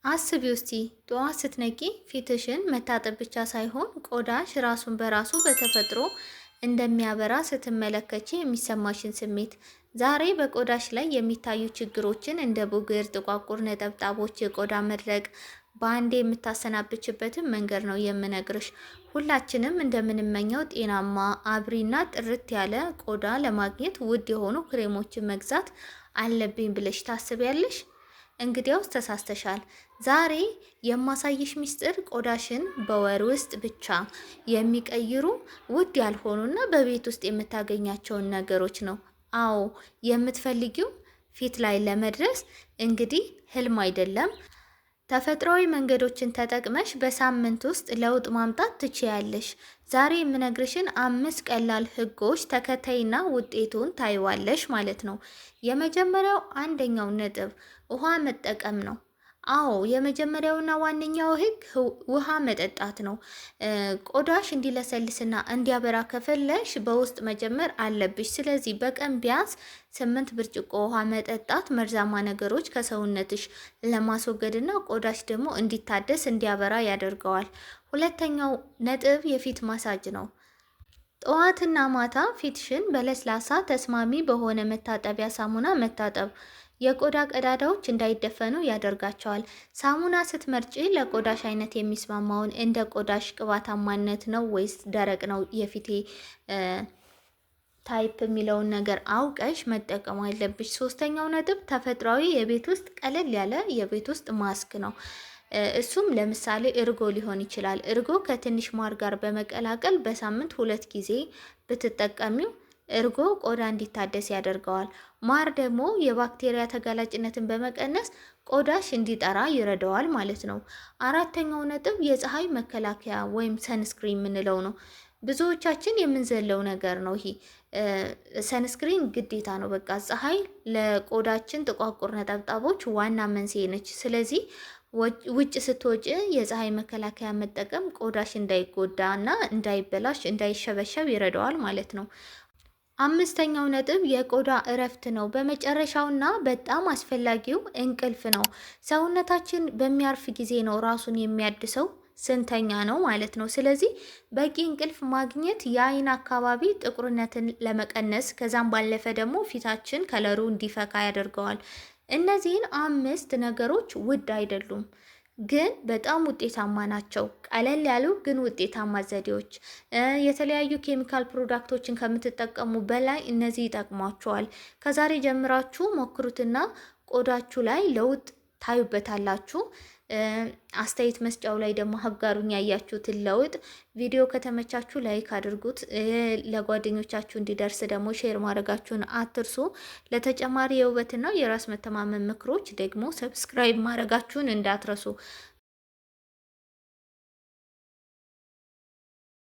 አስቢው እስቲ ጠዋት ስትነቂ ፊትሽን መታጠብ ብቻ ሳይሆን ቆዳሽ ራሱን በራሱ በተፈጥሮ እንደሚያበራ ስትመለከቺ የሚሰማሽን ስሜት። ዛሬ በቆዳሽ ላይ የሚታዩ ችግሮችን እንደ ቡግር፣ ጥቋቁር ነጠብጣቦች፣ የቆዳ መድረቅ በአንዴ የምታሰናብችበትን መንገድ ነው የምነግርሽ። ሁላችንም እንደምንመኘው ጤናማ አብሪና ጥርት ያለ ቆዳ ለማግኘት ውድ የሆኑ ክሬሞችን መግዛት አለብኝ ብለሽ ታስቢያለሽ? እንግዲያውስ ተሳስተሻል። ዛሬ የማሳይሽ ሚስጥር ቆዳሽን በወር ውስጥ ብቻ የሚቀይሩ ውድ ያልሆኑና በቤት ውስጥ የምታገኛቸውን ነገሮች ነው። አዎ የምትፈልጊው ፊት ላይ ለመድረስ እንግዲህ ህልም አይደለም። ተፈጥሯዊ መንገዶችን ተጠቅመሽ በሳምንት ውስጥ ለውጥ ማምጣት ትችያለሽ። ዛሬ የምነግርሽን 5 ቀላል ህጎች ተከታይና ውጤቱን ታይዋለሽ ማለት ነው። የመጀመሪያው አንደኛው ነጥብ ውሃ መጠቀም ነው። አዎ የመጀመሪያውና ዋነኛው ህግ ውሃ መጠጣት ነው። ቆዳሽ እንዲለሰልስና እንዲያበራ ከፈለሽ በውስጥ መጀመር አለብሽ። ስለዚህ በቀን ቢያንስ 8 ብርጭቆ ውሃ መጠጣት መርዛማ ነገሮች ከሰውነትሽ ለማስወገድና ቆዳሽ ደግሞ እንዲታደስ እንዲያበራ ያደርገዋል። ሁለተኛው ነጥብ የፊት ማሳጅ ነው። ጠዋትና ማታ ፊትሽን በለስላሳ ተስማሚ በሆነ መታጠቢያ ሳሙና መታጠብ የቆዳ ቀዳዳዎች እንዳይደፈኑ ያደርጋቸዋል። ሳሙና ስትመርጪ ለቆዳሽ አይነት የሚስማማውን እንደ ቆዳሽ ቅባታማነት ነው ወይስ ደረቅ ነው የፊቴ ታይፕ የሚለውን ነገር አውቀሽ መጠቀም አለብሽ። ሶስተኛው ነጥብ ተፈጥሯዊ የቤት ውስጥ ቀለል ያለ የቤት ውስጥ ማስክ ነው። እሱም ለምሳሌ እርጎ ሊሆን ይችላል። እርጎ ከትንሽ ማር ጋር በመቀላቀል በሳምንት 2 ጊዜ ብትጠቀሚው እርጎ ቆዳ እንዲታደስ ያደርገዋል። ማር ደግሞ የባክቴሪያ ተጋላጭነትን በመቀነስ ቆዳሽ እንዲጠራ ይረዳዋል ማለት ነው። አራተኛው ነጥብ የፀሐይ መከላከያ ወይም ሰንስክሪን የምንለው ነው። ብዙዎቻችን የምንዘለው ነገር ነው ይሄ። ሰንስክሪን ግዴታ ነው። በቃ ፀሐይ ለቆዳችን ጥቋቁር ነጠብጣቦች ዋና መንስኤ ነች። ስለዚህ ውጭ ስትወጪ የፀሐይ መከላከያ መጠቀም ቆዳሽ እንዳይጎዳ እና እንዳይበላሽ እንዳይሸበሸብ ይረዳዋል ማለት ነው። አምስተኛው ነጥብ የቆዳ እረፍት ነው። በመጨረሻውና በጣም አስፈላጊው እንቅልፍ ነው። ሰውነታችን በሚያርፍ ጊዜ ነው ራሱን የሚያድሰው ስንተኛ ነው ማለት ነው። ስለዚህ በቂ እንቅልፍ ማግኘት የአይን አካባቢ ጥቁርነትን ለመቀነስ ከዛም ባለፈ ደግሞ ፊታችን ከለሩ እንዲፈካ ያደርገዋል። እነዚህን 5 ነገሮች ውድ አይደሉም ግን በጣም ውጤታማ ናቸው። ቀለል ያሉ ግን ውጤታማ ዘዴዎች። የተለያዩ ኬሚካል ፕሮዳክቶችን ከምትጠቀሙ በላይ እነዚህ ይጠቅሟቸዋል። ከዛሬ ጀምራችሁ ሞክሩትና ቆዳችሁ ላይ ለውጥ ታዩበታላችሁ። አስተያየት መስጫው ላይ ደግሞ አጋሩኝ ያያችሁትን ለውጥ። ቪዲዮ ከተመቻችሁ ላይክ አድርጉት። ለጓደኞቻችሁ እንዲደርስ ደግሞ ሼር ማድረጋችሁን አትርሱ። ለተጨማሪ የውበትና የራስ መተማመን ምክሮች ደግሞ ሰብስክራይብ ማድረጋችሁን እንዳትረሱ።